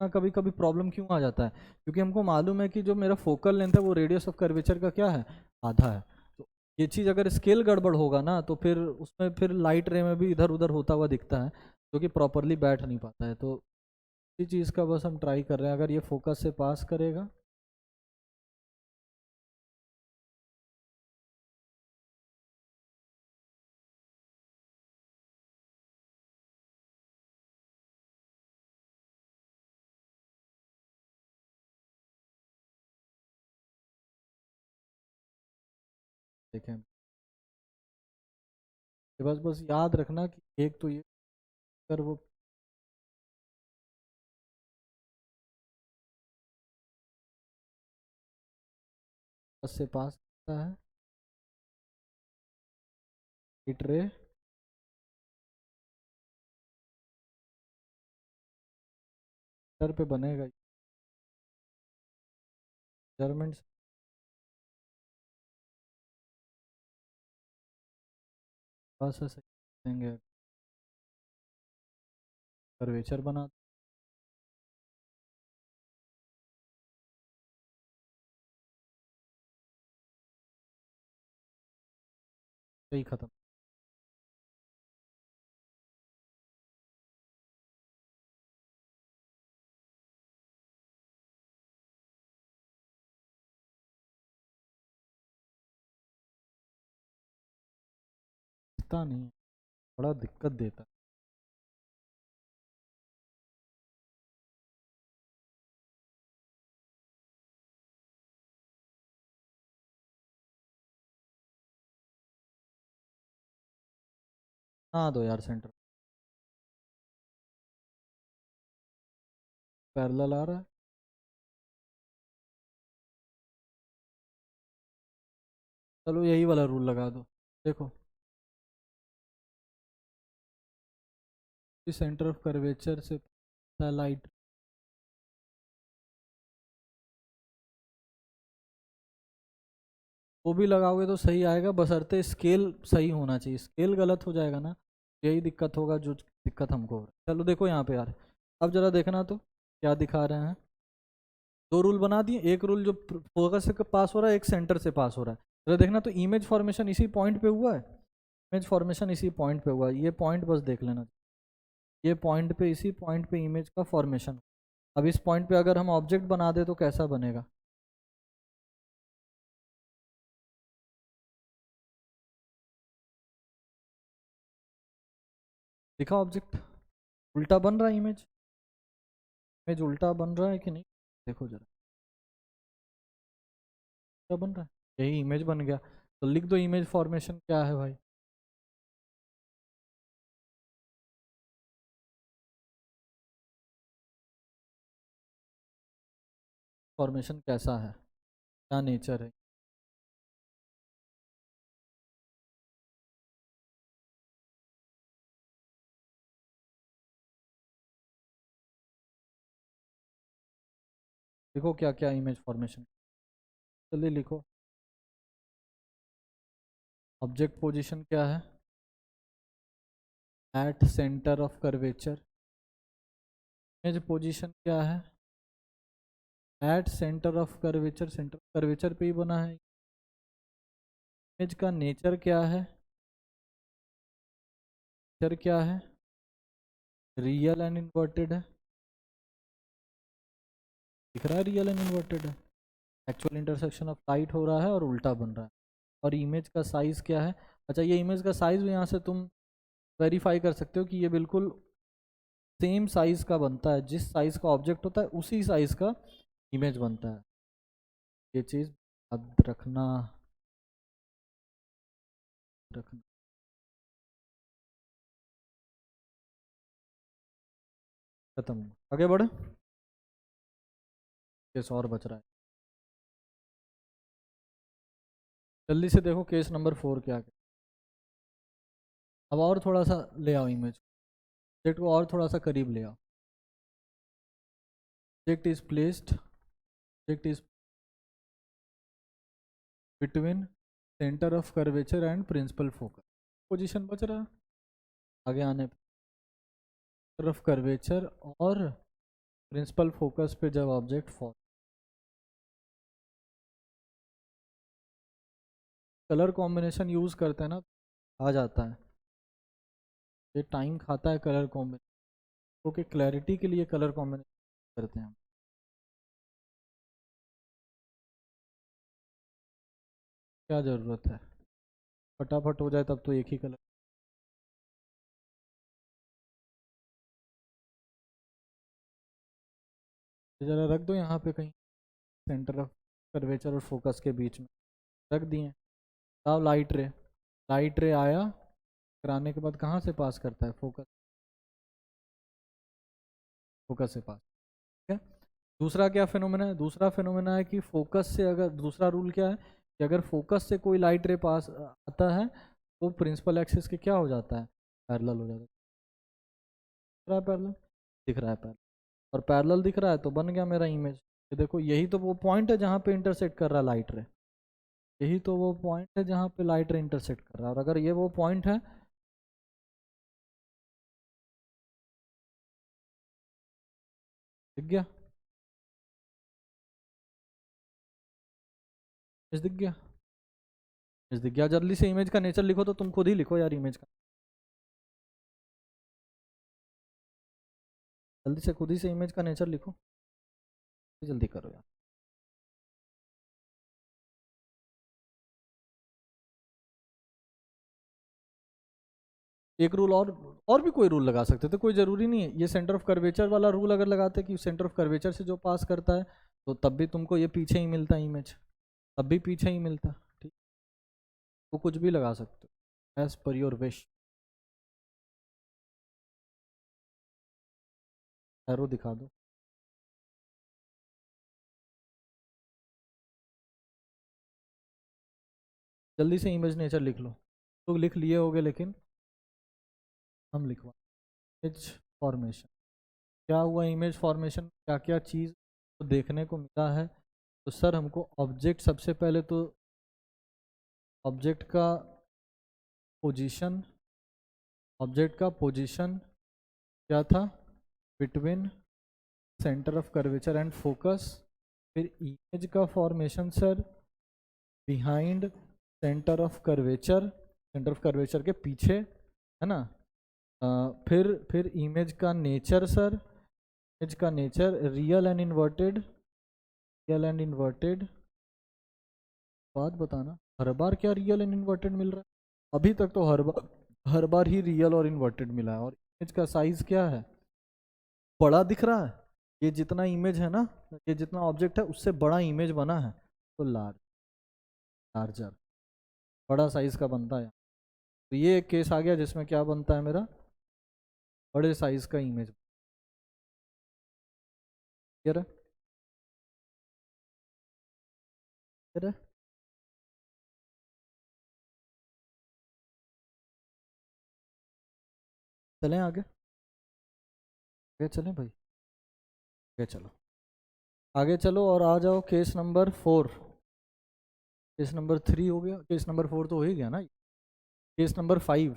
Speaker 1: कभी कभी प्रॉब्लम क्यों आ जाता है, क्योंकि हमको मालूम है कि जो मेरा फोकल लेंथ है वो रेडियस ऑफ कर्वेचर का क्या है, आधा है। तो ये चीज़ अगर स्केल गड़बड़ होगा ना, तो फिर उसमें फिर लाइट रे में भी इधर उधर होता हुआ दिखता है, जो कि प्रॉपरली बैठ नहीं पाता है। तो इसी चीज़ का बस हम ट्राई कर रहे हैं, अगर ये फोकस से पास करेगा, देखें ये बस बस याद रखना कि एक तो ये अगर वो फोकस से पास करता है, लाइट रे इधर पे बनेगा, मेजरमेंट बस ऐसे देंगे, कर्वेचर बना ही खत्म। पता नहीं, बड़ा दिक्कत देता है। हाँ दो यार सेंटर पैरेलल आ रहा है, चलो यही वाला रूल लगा दो। देखो सेंटर ऑफ कर्वेचर से लाइट, वो भी लगाओगे तो सही आएगा, बशर्ते स्केल सही होना चाहिए, स्केल गलत हो जाएगा ना, यही दिक्कत होगा जो दिक्कत हमको हो रहा है। चलो देखो यहाँ पे यार, अब जरा देखना तो क्या दिखा रहे हैं। दो रूल बना दिए, एक रूल जो फोकस से पास हो रहा है, एक सेंटर से पास हो रहा है। जरा देखना तो इमेज फॉर्मेशन इसी पॉइंट पे हुआ है, इमेज फॉर्मेशन इसी पॉइंट पे हुआ है, ये पॉइंट बस देख लेना, ये पॉइंट पे इसी पॉइंट पे इमेज का फॉर्मेशन। अब इस पॉइंट पे अगर हम ऑब्जेक्ट बना दे तो कैसा बनेगा, दिखा ऑब्जेक्ट उल्टा बन रहा है, इमेज इमेज उल्टा बन रहा है कि नहीं, देखो जरा क्या बन रहा है, यही इमेज बन गया। तो लिख दो इमेज फॉर्मेशन क्या है भाई, फॉर्मेशन कैसा है, क्या नेचर है। देखो क्या क्या इमेज फॉर्मेशन, चलिए लिखो। ऑब्जेक्ट पोजीशन क्या है, at centre of curvature. Image position क्या है, at centre of curvature, centre curvature पे ही बना है। इमेज का नेचर क्या है, नेचर क्या है, रियल एंड इन्वर्टेड है, दिख रहा है रियल एंड इन्वर्टेड है, एक्चुअल इंटरसेक्शन ऑफ लाइट हो रहा है और उल्टा बन रहा है। और इमेज का साइज़ क्या है। अच्छा, ये इमेज का साइज़ भी यहाँ से तुम वेरीफाई कर सकते हो कि ये बिल्कुल सेम साइज़ का बनता है, जिस साइज़ का ऑब्जेक्ट होता है उसी साइज़ का इमेज बनता है। ये चीज़ याद रखना। खत्म, आगे बढ़े, केस और बच रहा है। जल्दी से देखो केस नंबर 4 क्या है। अब और थोड़ा सा ले आओ इमेज, ऑब्जेक्ट को और थोड़ा सा करीब ले आओ। Object is placed, object is between centre of curvature and principal focus. Position बच रहा है आगे आने पे, सेंटर ऑफ कर्वेचर और प्रिंसिपल फोकस पे जब object fall. Colour combination use करते हैं ना, आ जाता है। ये टाइम खाता है कलर कॉम्बिनेशन, क्योंकि क्लैरिटी के लिए कलर कॉम्बिनेशन करते हैं। क्या ज़रूरत है, फटाफट हो जाए तब तो एक ही कलर। ज़रा रख दो यहाँ पे कहीं, सेंटर ऑफ कर्वेचर और फोकस के बीच में रख दिए। अब लाइट रे, लाइट रे आया, कराने के बाद कहाँ से पास करता है, फोकस, फोकस से पास। ठीक है। दूसरा क्या फिनोमेना है, दूसरा फिनोमेना है कि फोकस से, अगर दूसरा रूल क्या है कि अगर फोकस से कोई लाइट रे पास आता है तो प्रिंसिपल एक्सिस के क्या हो जाता है, पैरेलल हो जाता है। दिख रहा है पैरेलल, दिख रहा है पैरेलल, और पैरेलल दिख रहा है तो बन गया मेरा इमेज। ये देखो, यही तो वो पॉइंट है जहाँ पे इंटरसेक्ट कर रहा है लाइट रे, यही तो वो पॉइंट है जहाँ पे लाइट रे इंटरसेक्ट कर रहा है। और अगर ये वो पॉइंट है, दिख गया, इमेज दिख गया, इमेज दिख गया। जल्दी से इमेज का नेचर लिखो, तो तुम खुद ही लिखो यार इमेज का, जल्दी से खुद ही से इमेज का नेचर लिखो, जल्दी करो यार। एक रूल और भी कोई रूल लगा सकते थे, कोई ज़रूरी नहीं है। ये सेंटर ऑफ कर्वेचर वाला रूल अगर लगाते कि सेंटर ऑफ कर्वेचर से जो पास करता है, तो तब भी तुमको ये पीछे ही मिलता इमेज, तब भी पीछे ही मिलता। ठीक, वो कुछ भी लगा सकते हो as per your wish. Arrow दिखा दो, जल्दी से इमेज नेचर लिख लो। तो लिख लिए होगे, लेकिन हम लिखवा, इमेज फॉर्मेशन। क्या हुआ इमेज फॉर्मेशन, क्या क्या चीज़ तो देखने को मिला है। तो सर हमको ऑब्जेक्ट, सबसे पहले तो ऑब्जेक्ट का पोजीशन, ऑब्जेक्ट का पोजीशन क्या था, between centre of curvature and focus. फिर इमेज का formation sir, behind centre of curvature, centre of curvature के पीछे, है ना। फिर इमेज का नेचर सर, इमेज का nature real and inverted, real and inverted. बात बताना, हर बार क्या रियल एंड इन्वर्टेड मिल रहा है, अभी तक तो हर बार ही रियल और इन्वर्टेड मिला है। और इमेज का साइज क्या है, बड़ा दिख रहा है। ये जितना इमेज है ना, ये जितना ऑब्जेक्ट है उससे बड़ा इमेज बना है, तो लार्जर, बड़ा साइज का बनता है। तो ये एक केस आ गया जिसमें क्या बनता है मेरा, बड़े साइज का इमेज। क्लियर है, क्लियर है। चलें आगे, आगे चलें भाई, आगे चलो, आगे चलो और आ जाओ केस नंबर 4। केस नंबर 3 हो गया, केस नंबर 4 तो हो ही गया ना। Case number 5,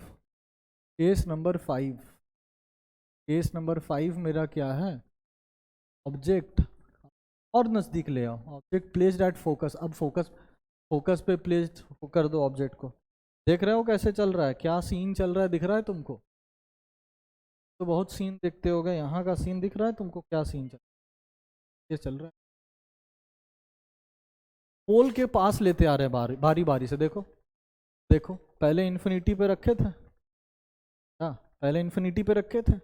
Speaker 1: case number 5, case number 5 मेरा क्या है, ऑब्जेक्ट, और नज़दीक ले आओ, ऑब्जेक्ट प्लेस्ड एट फोकस। अब फोकस, फोकस पे प्लेस्ड कर दो ऑब्जेक्ट को। देख रहे हो कैसे चल रहा है, क्या सीन चल रहा है, दिख रहा है तुमको। तो बहुत सीन देखते हो गए, यहाँ का सीन दिख रहा है तुमको, क्या सीन चल, ये चल रहा है। पोल के पास लेते आ रहे हैं बारी बारी से। देखो देखो, पहले इन्फिनिटी पे रखे थे, हाँ पहले इन्फिनिटी पे रखे थे,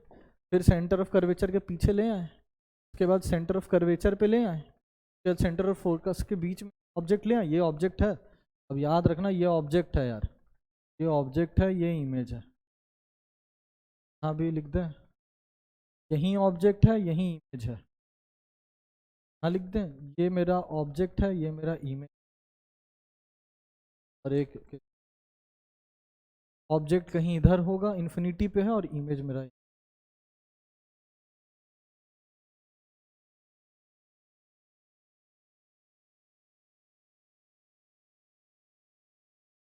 Speaker 1: फिर सेंटर ऑफ कर्वेचर के पीछे ले आए, उसके बाद सेंटर ऑफ कर्वेचर पे ले आए, उसके बाद सेंटर ऑफ फोकस के बीच में ऑब्जेक्ट ले आए। ये ऑब्जेक्ट है, अब याद रखना ये ऑब्जेक्ट है यार, ये ऑब्जेक्ट है, ये इमेज है। हाँ भी लिख दें, यही ऑब्जेक्ट है, यही इमेज है। हाँ लिख दें, ये मेरा ऑब्जेक्ट है, ये मेरा इमेज, और एक ऑब्जेक्ट कहीं इधर होगा इन्फिनिटी पे है, और इमेज मेरा।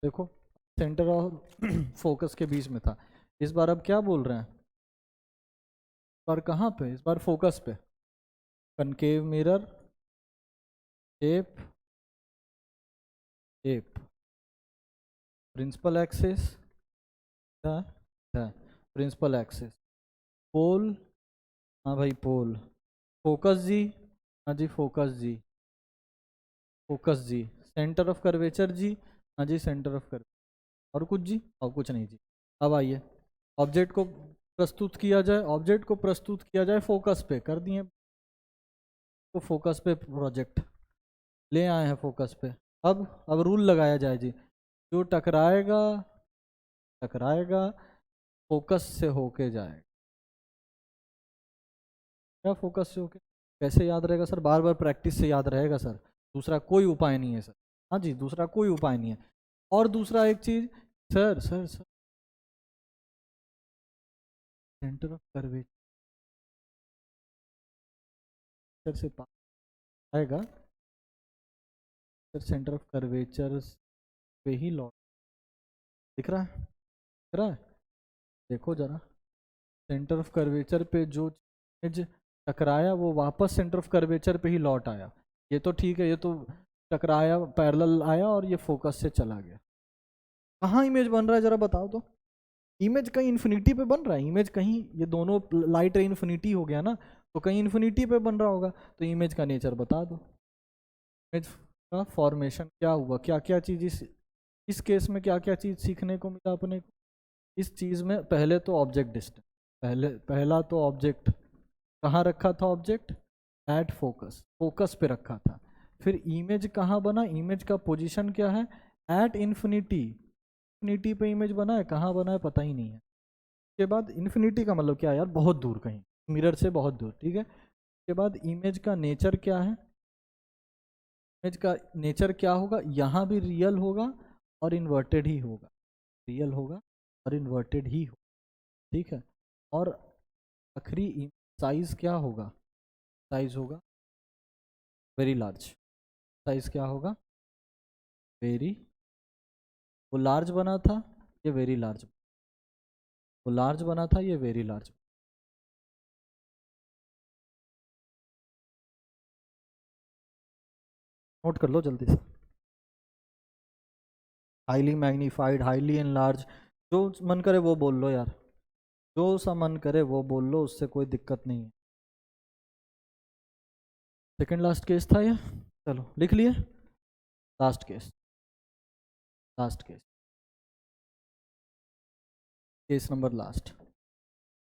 Speaker 1: देखो सेंटर और फोकस के बीच में था। इस बार अब क्या बोल रहे हैं, इस बार कहाँ पे, इस बार फोकस पे। Concave mirror, shape shape, principal axis है, प्रिंसिपल एक्सिस, पोल, हाँ भाई पोल, फोकस जी, हाँ जी फोकस जी, फोकस जी, सेंटर ऑफ कर्वेचर जी, हाँ जी सेंटर ऑफ कर्वेचर, और कुछ जी, और कुछ नहीं जी। अब आइए ऑब्जेक्ट को प्रस्तुत किया जाए, ऑब्जेक्ट को प्रस्तुत किया जाए फोकस पे, कर दिए तो फोकस पे प्रोजेक्ट ले आए हैं फोकस पे। अब रूल लगाया जाए जी, जो टकराएगा टकराएगा फोकस से होके जाएगा। क्या फोकस से होके, कैसे याद रहेगा सर, बार बार प्रैक्टिस से याद रहेगा सर, दूसरा कोई उपाय नहीं है सर। हाँ जी, दूसरा कोई उपाय नहीं है। और दूसरा एक चीज, sir sir sir, centre of curvature से पास आएगा, सर सेंटर ऑफ कर्वेचर पे ही लौट, दिख रहा है, दिख रहा है, देखो जरा, सेंटर ऑफ कर्वेचर पे जो चीज टकराया वो वापस सेंटर ऑफ कर्वेचर पे ही लौट आया। ये तो ठीक है, ये तो टकराया पैरेलल आया और ये फोकस से चला गया। कहाँ इमेज बन रहा है जरा बताओ तो, इमेज कहीं इन्फिनिटी पे बन रहा है, इमेज कहीं, ये दोनों लाइट रे इन्फिनिटी हो गया ना, तो कहीं इन्फिनिटी पे बन रहा होगा, तो इमेज का नेचर बता दो, इमेज का फॉर्मेशन क्या हुआ, क्या क्या चीज इस केस में क्या क्या चीज सीखने को मिला अपने को। इस चीज में पहले तो ऑब्जेक्ट डिस्टेंस, पहला तो ऑब्जेक्ट कहाँ रखा था, ऑब्जेक्ट एट फोकस, फोकस पे रखा था। फिर इमेज कहाँ बना, इमेज का पोजीशन क्या है, एट इन्फिनिटी, इन्फिनिटी पे इमेज बना है, कहाँ बना है पता ही नहीं है। उसके बाद इन्फिनिटी का मतलब क्या है यार, बहुत दूर कहीं, मिरर से बहुत दूर, ठीक है। उसके बाद इमेज का नेचर क्या है, इमेज का नेचर क्या होगा, यहाँ भी रियल होगा और इन्वर्टेड ही होगा, रियल होगा और इन्वर्टेड ही होगा, ठीक है। और आखिरी साइज क्या होगा, साइज होगा वेरी लार्ज, साइज क्या होगा वेरी, वो लार्ज बना था, ये वेरी लार्ज, वो लार्ज बना था, ये वेरी लार्ज। नोट कर लो जल्दी से, हाईली मैग्नीफाइड, हाईली एनलार्ज, जो मन करे वो बोल लो यार, जो सा मन करे वो बोल लो, उससे कोई दिक्कत नहीं है। सेकंड लास्ट केस था ये, चलो लिख लिए, last case, last case, case number last,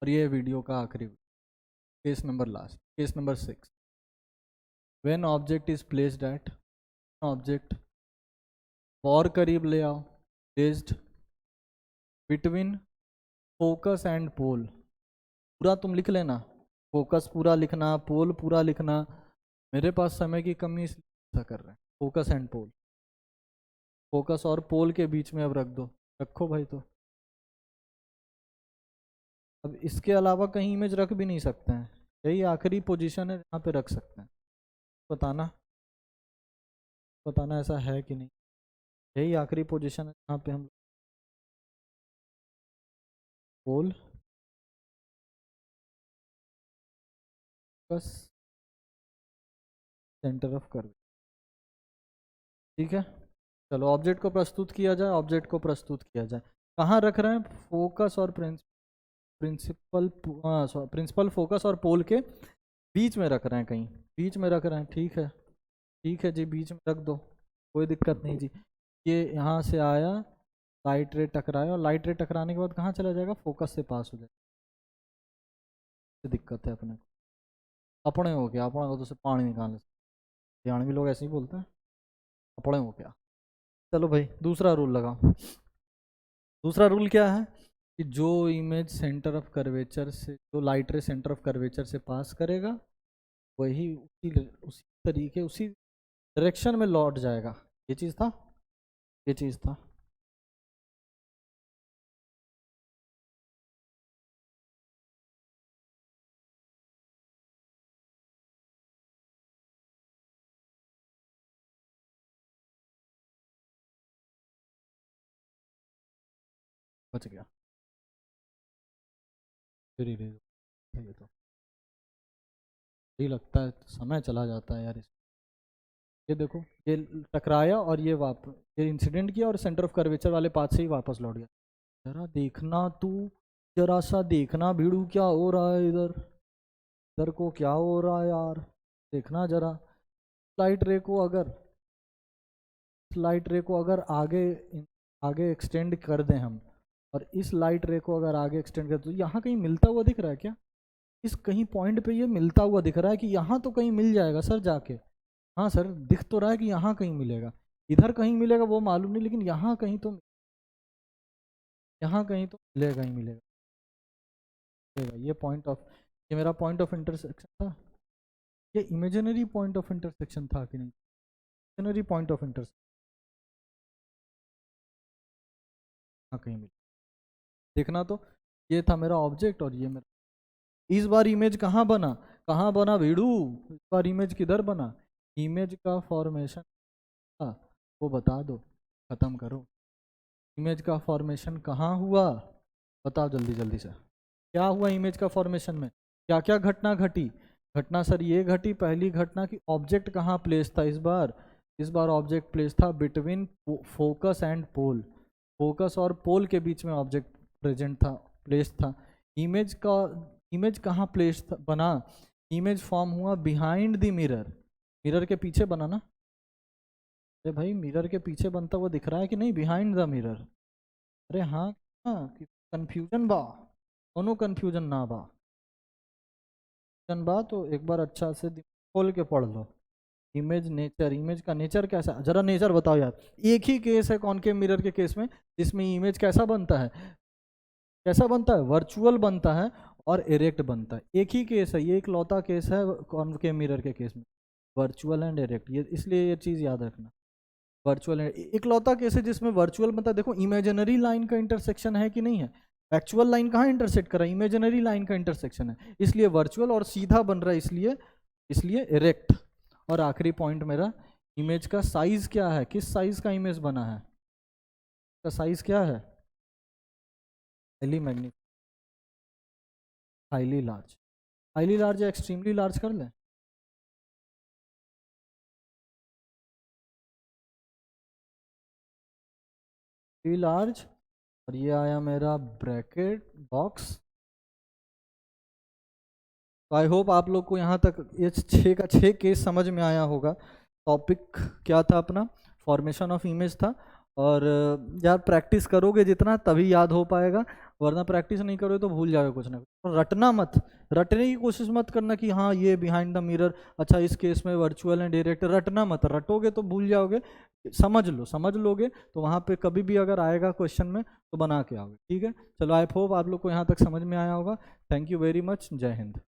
Speaker 1: और ये वीडियो का आखिरी case number last, case number 6। When object is placed at, object और करीब ले आओ, प्लेस्ड बिटवीन फोकस एंड पोल, पूरा तुम लिख लेना, फोकस पूरा लिखना, पोल पूरा लिखना, मेरे पास समय की कमी इसलिए ऐसा कर रहे हैं। फोकस एंड पोल, फोकस और पोल के बीच में अब रख दो, रखो भाई। तो अब इसके अलावा कहीं इमेज रख भी नहीं सकते हैं, यही आखिरी पोजीशन है जहाँ पे रख सकते हैं। बताना, बताना ऐसा है कि नहीं, यही आखिरी पोजीशन है जहाँ पे हम पोल बस सेंटर ऑफ कर्व, ठीक है। चलो ऑब्जेक्ट को प्रस्तुत किया जाए, ऑब्जेक्ट को प्रस्तुत किया जाए, कहाँ रख रहे हैं, फोकस और प्रिंसिपल, प्रिंसिपल फोकस और पोल के बीच में रख रहे हैं, कहीं बीच में रख रहे हैं, ठीक है, ठीक है जी, बीच में रख दो। कोई दिक्कत नहीं जी। ये यहाँ से आया, लाइट रे टकराया, और लाइट रे टकराने के बाद कहाँ चला जाएगा, फोकस से पास हो जाएगा। दिक्कत है अपने हो गया, अपना को तो से पानी निकालने से, हरियाणवी लोग ऐसे ही बोलते हैं, अपने हो गया। चलो भाई दूसरा रूल लगाओ। दूसरा रूल क्या है कि जो इमेज सेंटर ऑफ कर्वेचर से, जो लाइट रे सेंटर ऑफ कर्वेचर से पास करेगा, वही उसी तरीके, उसी डायरेक्शन में लौट जाएगा। ये चीज़ था, ये चीज़ था। बच गया फिर ही ये तो ही लगता है समय चला जाता है यार ये देखो, ये टकराया और ये वापस, ये इंसिडेंट किया और सेंटर ऑफ कर्वेचर वाले पाथ से ही वापस लौट गया। जरा देखना तू, जरा सा देखना भीड़ू क्या हो रहा है इधर, इधर को क्या हो रहा है यार, देखना जरा। लाइट रे को अगर, लाइट रे को अगर आगे आगे एक्सटेंड कर दें हम, और इस लाइट रे को अगर आगे एक्सटेंड कर, तो यहाँ कहीं मिलता हुआ दिख रहा है क्या? इस कहीं पॉइंट पे ये मिलता हुआ दिख रहा है कि यहाँ तो कहीं मिल जाएगा सर जाके। हाँ सर दिख तो रहा है कि यहाँ कहीं मिलेगा, इधर कहीं मिलेगा वो मालूम नहीं, लेकिन यहाँ कहीं तो, यहाँ कहीं तो मिलेगा ही मिलेगा। ये पॉइंट ऑफ, ये मेरा पॉइंट ऑफ इंटरसेक्शन था, ये इमेजिनरी पॉइंट ऑफ इंटरसेक्शन था कि नहीं? इमेजिनरी पॉइंट ऑफ इंटरसेक्शन कहीं मिले, देखना तो। ये था मेरा ऑब्जेक्ट और ये मेरा, इस बार इमेज कहाँ बना, कहाँ बना भीड़ू, इस बार इमेज किधर बना? इमेज का फॉर्मेशन था वो बता दो, खत्म करो। इमेज का फॉर्मेशन कहाँ हुआ बताओ जल्दी जल्दी से, क्या हुआ इमेज का फॉर्मेशन में, क्या क्या घटना घटी? घटना सर ये घटी, पहली घटना की ऑब्जेक्ट कहाँ प्लेस था इस बार ऑब्जेक्ट प्लेस था between focus and pole, focus और पोल के बीच में ऑब्जेक्ट प्रेजेंट था, प्लेस था। इमेज का, इमेज कहाँ प्लेस बना, इमेज फॉर्म हुआ बिहाइंड द मिरर, मिरर के पीछे बना ना? अरे भाई मिरर के पीछे बनता हुआ दिख रहा है कि नहीं, बिहाइंड द मिरर। अरे हाँ, हाँ कंफ्यूजन बा, दोनों कंफ्यूजन ना बा, बा तो एक बार अच्छा से खोल के पढ़ लो। इमेज नेचर, इमेज का नेचर कैसा, जरा नेचर बताओ यार। एक ही केस है कॉनकेव मिरर के केस में जिसमें इमेज कैसा बनता है, कैसा बनता है, वर्चुअल बनता है और इरेक्ट बनता है। एक ही केस है, ये एक लौता केस है कॉनकेव मिरर के केस में, वर्चुअल एंड इरेक्ट। ये इसलिए ये चीज़ याद रखना, वर्चुअल एक लौता केस है जिसमें वर्चुअल मतलब, देखो इमेजिनरी लाइन का इंटरसेक्शन है कि नहीं है, एक्चुअल लाइन कहाँ इंटरसेक्ट कर रहा है, इमेजिनरी लाइन का इंटरसेक्शन है, इसलिए वर्चुअल और सीधा बन रहा है, इसलिए इसलिए इरेक्ट। और आखिरी पॉइंट मेरा, इमेज का साइज क्या है, किस साइज का इमेज बना है, का साइज क्या है, highly magnified, highly large, highly large या एक्सट्रीमली लार्ज कर लें? लार्ज, और ये आया मेरा ब्रैकेट बॉक्स। तो आई होप आप लोग को यहाँ तक ये 6 का 6 केस समझ में आया होगा। टॉपिक क्या था अपना, फॉर्मेशन ऑफ इमेज था। और यार प्रैक्टिस करोगे जितना तभी याद हो पाएगा, वरना प्रैक्टिस नहीं करोगे तो भूल जाओगे कुछ ना कुछ। रटना मत, रटने की कोशिश मत करना कि हाँ ये बिहाइंड द मिरर, अच्छा इस केस में वर्चुअल एंड डायरेक्ट, रटना मत, रटोगे तो भूल जाओगे। समझ लो, समझ लोगे तो वहाँ पे कभी भी अगर आएगा क्वेश्चन में तो बना के आओगे, ठीक है। चलो आई होप आप लोग को यहाँ तक समझ में आया होगा। थैंक यू वेरी मच, जय हिंद।